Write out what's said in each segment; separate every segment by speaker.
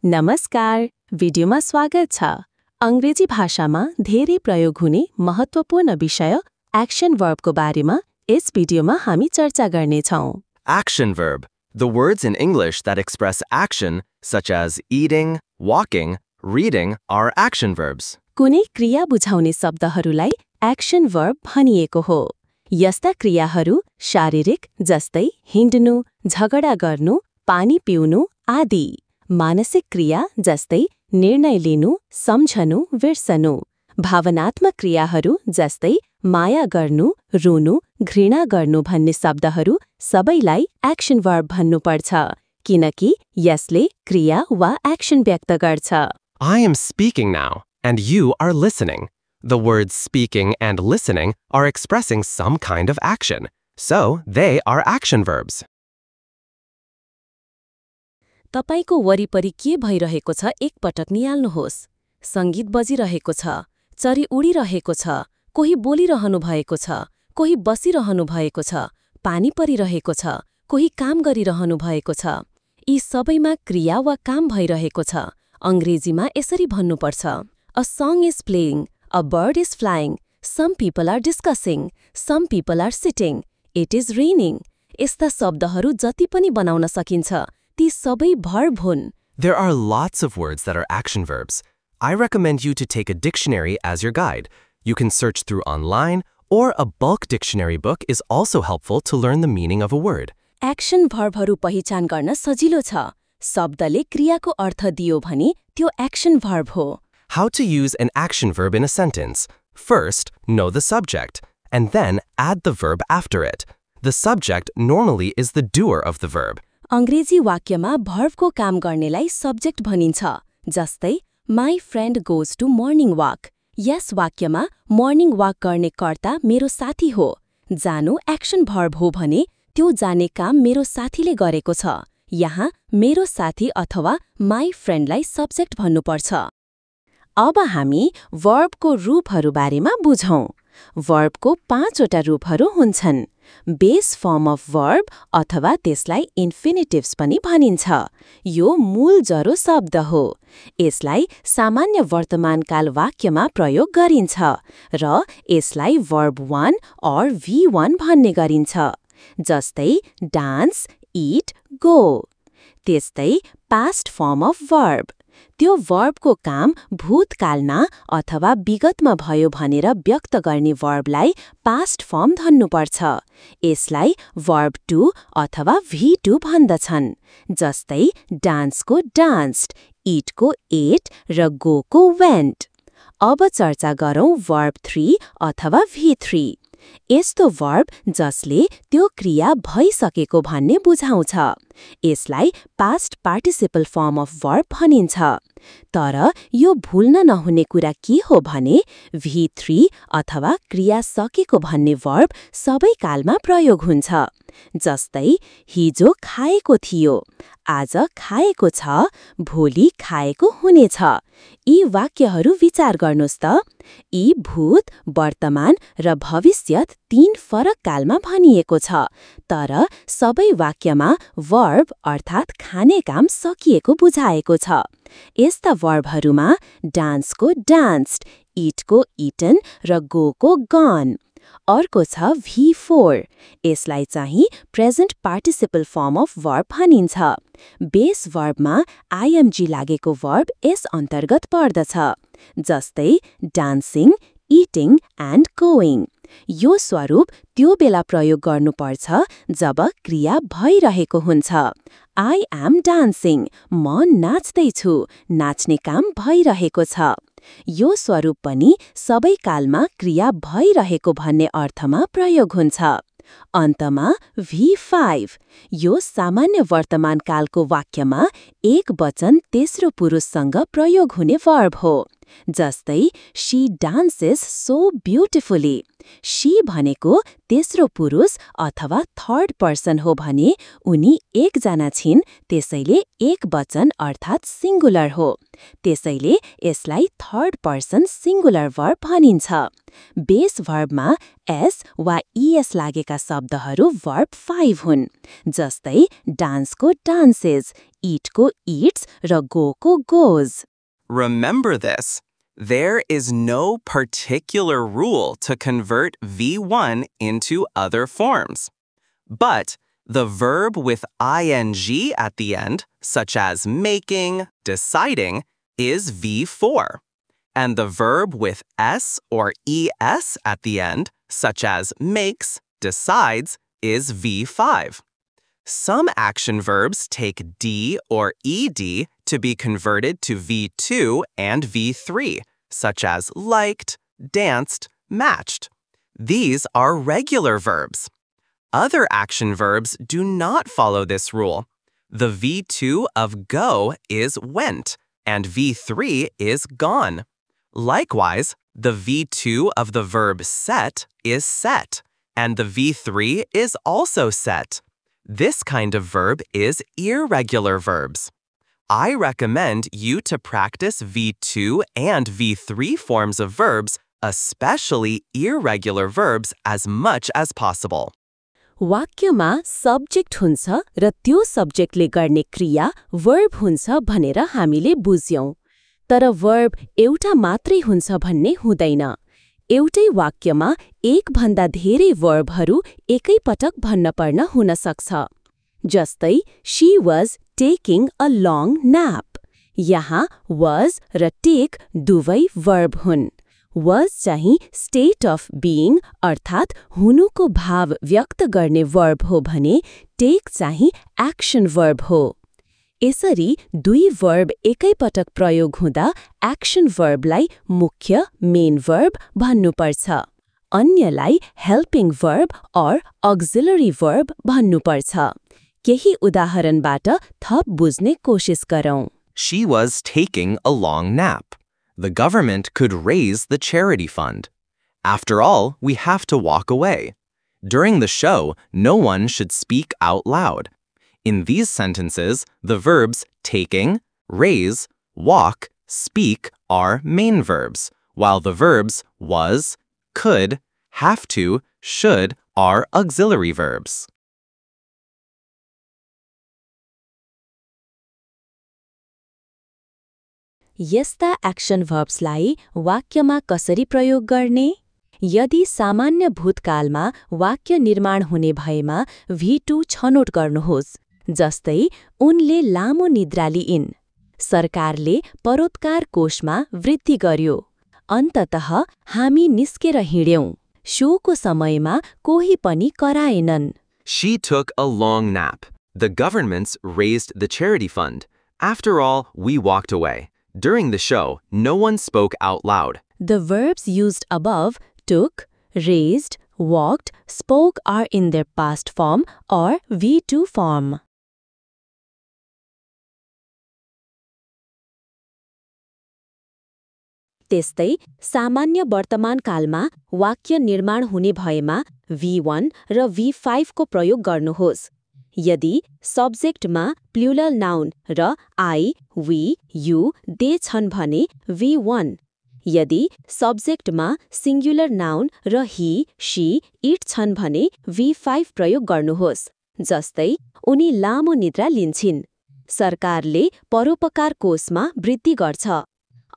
Speaker 1: नमस्कार, भिडियोमा स्वागत छ। अंग्रेजी भाषामा धेरै प्रयोग हुने महत्त्वपूर्ण विषय एक्शन वर्बको बारेमा यस भिडियोमा हामी चर्चा गर्नेछौँ।
Speaker 2: Action verb. The words in English that express action, such as eating, walking, reading, are action verbs.
Speaker 1: कुनै क्रिया बुझाउने शब्दहरूलाई एक्शन वर्ब भनिएको हो। यस्ता क्रियाहरू शारीरिक जस्तै हिँड्नु, झगडा गर्नु, पानी पिउनु आदि। मानसिक क्रिया जस्तै निर्णय लिनु, सम्झनु, बिर्सनु। भावनात्मक क्रियाहरू जस्तै माया गर्नु, रुनु, घृणा गर्नु भन्ने शब्दहरू सबैलाई एक्शन वर्ब भन्नुपर्छ, किनकि यसले क्रिया वा एक्शन व्यक्त गर्छ।
Speaker 2: I am speaking now, and you are listening. The words speaking and listening are expressing some kind of action, so they are action verbs.
Speaker 1: तपाईको वरिपरि के भइरहेको छ एकपटक निहाल्नुहोस्। संगीत बजिरहेको छ, चरी उडिरहेको छ, कोही बोलिरहनु भएको छ, कोही बसिरहनु भएको छ, पानी परिरहेको छ, कोही काम गरिरहनु भएको छ। यी सबैमा क्रिया वा काम भइरहेको छ। अंग्रेजीमा यसरी भन्नुपर्छ: A song is playing, a bird is flying, some people are discussing, some people are sitting, it is raining. यस्ता शब्दहरू जति पनि बनाउन सकिन्छ, ती सबै verb हुन्।
Speaker 2: There are lots of words that are action verbs. I recommend you to take a dictionary as your guide. You can search through online, or a bulk dictionary book is also helpful to learn the meaning of a word.
Speaker 1: Action भर्बहरू पहिचान गर्न सजिलो छ। शब्दले क्रियाको अर्थ दियो भने त्यो एक्शन भर्ब हो।
Speaker 2: How to use an action verb in a sentence. First, know the subject, and then add the verb after it. The subject normally is the doer of the verb.
Speaker 1: अंग्रेजी वाक्यमा भर्बको काम गर्नेलाई subject भनिन्छ, जस्तै My friend goes to morning walk. यस वाक्यमा morning walk गर्ने कर्ता मेरो साथी हो। जानु एक्शन भर्ब हो भने त्यो जाने काम मेरो साथीले गरेको छ। यहाँ मेरो साथी अथवा माई फ्रेन्डलाई सब्जेक्ट भन्नुपर्छ। अब हामी वर्बको रूपहरू बारेमा बुझौं। वर्बको 5 वटा रूपहरू हुन्छन्। बेस फर्म अफ वर्ब अथवा त्यसलाई इन्फिनिटिभ्स पनि भनिन्छ। यो मूल जरो शब्द हो। यसलाई सामान्य वर्तमानकाल वाक्यमा प्रयोग गरिन्छ र यसलाई वर्ब 1 और V1 भन्ने गरिन्छ, जस्तै डान्स, इट, गो। त्यस्तै पास्ट फर्म अफ वर्ब, त्यो वर्बको काम भूतकालमा अथवा विगतमा भयो भनेर व्यक्त गर्ने वर्बलाई पास्ट फर्म धन्नुपर्छ। यसलाई वर्ब 2 अथवा V2 भन्दछन्, जस्तै डान्सको डान्स्ड, इटको एट र गोको वेन्ट। अब चर्चा गरौँ वर्ब 3 अथवा V3। यस्तो वर्ब जसले त्यो क्रिया भइसकेको भन्ने बुझाउँछ। यसलाई past participle form of verb भनिन्छ। तर यो भुल्न नहुने कुरा के हो भने V3 अथवा क्रिया सकेको भन्ने वर्ब सबै कालमा प्रयोग हुन्छ। जस्तै हिजो खाएको थियो, आज खाएको छ, भोलि खाएको हुनेछ। यी वाक्यहरू विचार गर्नुस् त। यी भूत, वर्तमान र भविष्यत 3 फरक कालमा भनिएको छ, तर सबै वाक्यमा वर्ब अर्थात् खाने काम सकिएको बुझाएको छ। यस्ता वर्बहरूमा डान्सको डान्स्ड, इटको इटन र गोको गन। अर्को छ V4। यसलाई चाहिँ present participle form of verb भनिन्छ। बेस वर्बमा IMG लागेको वर्ब यस अन्तर्गत पर्दछ, जस्तै डान्सिङ, इटिङ एन्ड गोइङ। यो स्वरूप त्यो बेला प्रयोग गर्नुपर्छ जब क्रिया भइरहेको हुन्छ। I am dancing, म नाच्दैछु, नाच्ने काम भइरहेको छ। यो स्वरूप पनि सबै कालमा क्रिया भइरहेको भन्ने अर्थमा प्रयोग हुन्छ। अन्तमा V5। यो सामान्य वर्तमान कालको वाक्यमा एक वचन तेस्रो पुरुषसँग प्रयोग हुने वर्ब हो। जस्तै she dances so beautifully. She भनेको तेस्रो पुरुष अथवा थर्ड पर्सन हो भने उनी एकजना छिन्, त्यसैले एक वचन अर्थात् सिंगुलर हो। त्यसैले यसलाई थर्ड पर्सन सिंगुलर वर्ब भनिन्छ। बेस वर्बमा एस वा इएस लागेका शब्दहरू वर्ब 5 हुन्। जस्तै डान्सको डान्सेस, इटको इट्स र गोको goes.
Speaker 3: Remember this. There is no particular rule to convert V1 into other forms. But the verb with ing at the end, such as making, deciding, is V4. And the verb with s or es at the end, such as makes, decides, is V5. Some action verbs take D or ED to be converted to V2 and V3, such as liked, danced, matched. These are regular verbs. Other action verbs do not follow this rule. The V2 of go is went, and V3 is gone. Likewise, the V2 of the verb set is set, and the V3 is also set. This kind of verb is irregular verbs. I recommend you to practice V2 and V3 forms of verbs, especially irregular verbs, as much as possible.
Speaker 1: वाक्यमा subject हुन्छ र त्यो सब्जेक्टले गर्ने क्रिया verb हुन्छ भनेर हामीले बुझ्यौं। तर वर्ब एउटा मात्रै हुन्छ भन्ने हुँदैन। एउटै वाक्यमा एक भन्दा धेरै वर्बहरू एकै पटक भन्न पर्न हुन सक्छ। जस्तै she was taking a long nap. यहाँ वाज र टेक दुवै वर्ब हुन्। वाज चाहिँ स्टेट अफ बीइङ अर्थात् हुनुको भाव व्यक्त गर्ने वर्ब हो भने टेक चाहिँ एक्सन वर्ब हो। यसरी दुई वर्ब एकै पटक प्रयोग हुँदा एक्सन वर्बलाई मुख्य मेन वर्ब भन्नुपर्छ, अन्यलाई हेल्पिङ वर्ब और अक्सिलरी वर्ब भन्नुपर्छ। केही उदाहरणबाट थप बुझ्ने कोशिश गरौँ।
Speaker 2: She was taking a long nap. The government could raise the charity fund. After all, we have to walk away. During the show, no one should speak out loud. In these sentences, the verbs taking, raise, walk, speak are main verbs, while the verbs was, could, have to, should are auxiliary verbs.
Speaker 1: यस्ता action भर्ब्सलाई वाक्यमा कसरी प्रयोग गर्ने? यदि सामान्य भूतकालमा वाक्य निर्माण हुने भएमा V2 छनोट गर्नुहोस्। जस्तै उनले लामो निद्रा लिइन्। सरकारले परोपकार कोषमा वृद्धि गर्यो। अन्ततः हामी निस्केर हिँड्यौं। शोको समयमा कोही पनि कराएनन्।
Speaker 2: She took a long nap. The governments raised the charity fund. After all, we walked away. During the show, no one spoke out loud.
Speaker 1: The verbs used above, took, raised, walked, spoke are in their past form or V2 form. त्यस्तै सामान्य वर्तमान कालमा वाक्य निर्माण हुने भएमा V1 र V5 को प्रयोग गर्नुहोस्। यदि सब्जेक्टमा प्लुरल नाउन र I, we, you, they छन् भने V1। यदि सब्जेक्टमा सिंगुलर नाउन र he, she, it छन् भने V5 प्रयोग गर्नुहोस्। जस्तै उनी लामो निद्रा लिन्छिन्। सरकारले परोपकार कोषमा वृद्धि गर्छ।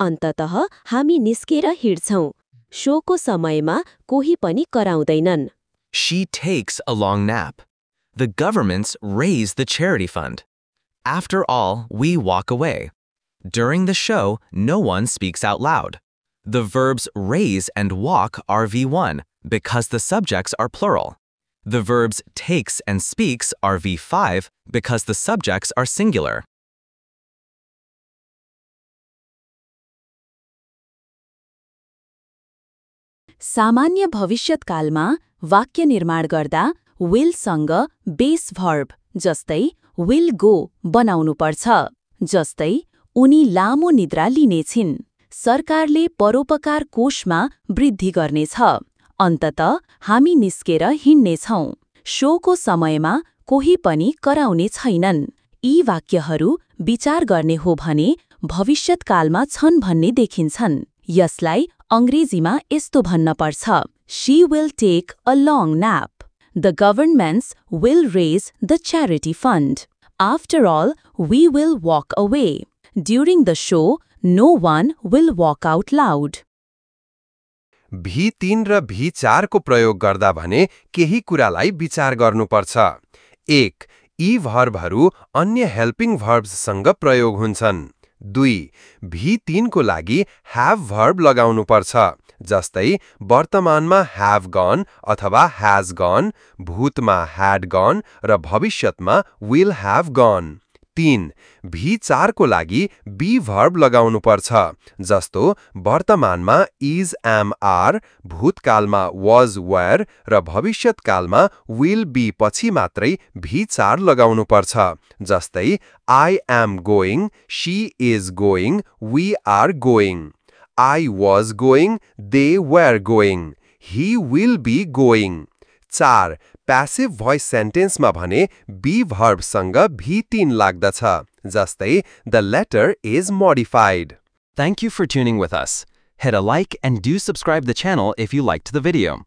Speaker 1: अन्ततः हामी निस्केर हिँड्छौं। शोको समयमा कोही पनि कराउँदैनन्।
Speaker 2: She takes a long nap. The governments raise the charity fund. After all, we walk away. During the show, no one speaks out loud. The verbs raise and walk are V1 because the subjects are plural. The verbs takes and speaks are V5 because the subjects are singular.
Speaker 1: सामान्य भविष्यत्कालमा वाक्य निर्माण गर्दा will सँग base verb जस्तै will go बनाउनु पर्छ। जस्तै उनी लामो निद्रा लिनेछिन्। सरकारले परोपकार कोषमा वृद्धि गर्नेछ। अन्ततः हामी निस्केर हिँड्नेछौँ। शोको समयमा कोही पनि कराउने छैनन्। यी वाक्यहरू विचार गर्ने हो भने भविष्यत्कालमा छन् भन्ने देखिन्छन्। यसलाई अंग्रेजीमा यस्तो भन्न पर्छ, She will take a long nap. The governments will raise the charity fund. After all, we will walk away. During the show, no one will walk out loud.
Speaker 4: V3 र V4 को प्रयोग गर्दा भने केही कुरालाई विचार गर्नुपर्छ। 1. यी भर्बहरू अन्य हेल्पिङ भर्ब्ससँग प्रयोग हुन्छन्। 2. V3 को लागि have verb लगाउनुपर्छ, जस्तै वर्तमानमा have gone अथवा has gone, भूतमा had gone र भविष्यतमा will have gone। 3. V4 को लागि be verb लगाउनुपर्छ, जस्तो वर्तमानमा is, am, are, भूतकालमा was, were र भविष्यत्कालमा will be पछि मात्रै V4 लगाउनुपर्छ, जस्तै I am going, she is going, we are going। I was going, they were going, he will be going। 4. Passive voice sentenceमा भने be verbसँग V3 लाग्दछ, जस्तै the letter is modified।
Speaker 2: Thank you for tuning with us. Hit a like and do subscribe the channel if you liked the video.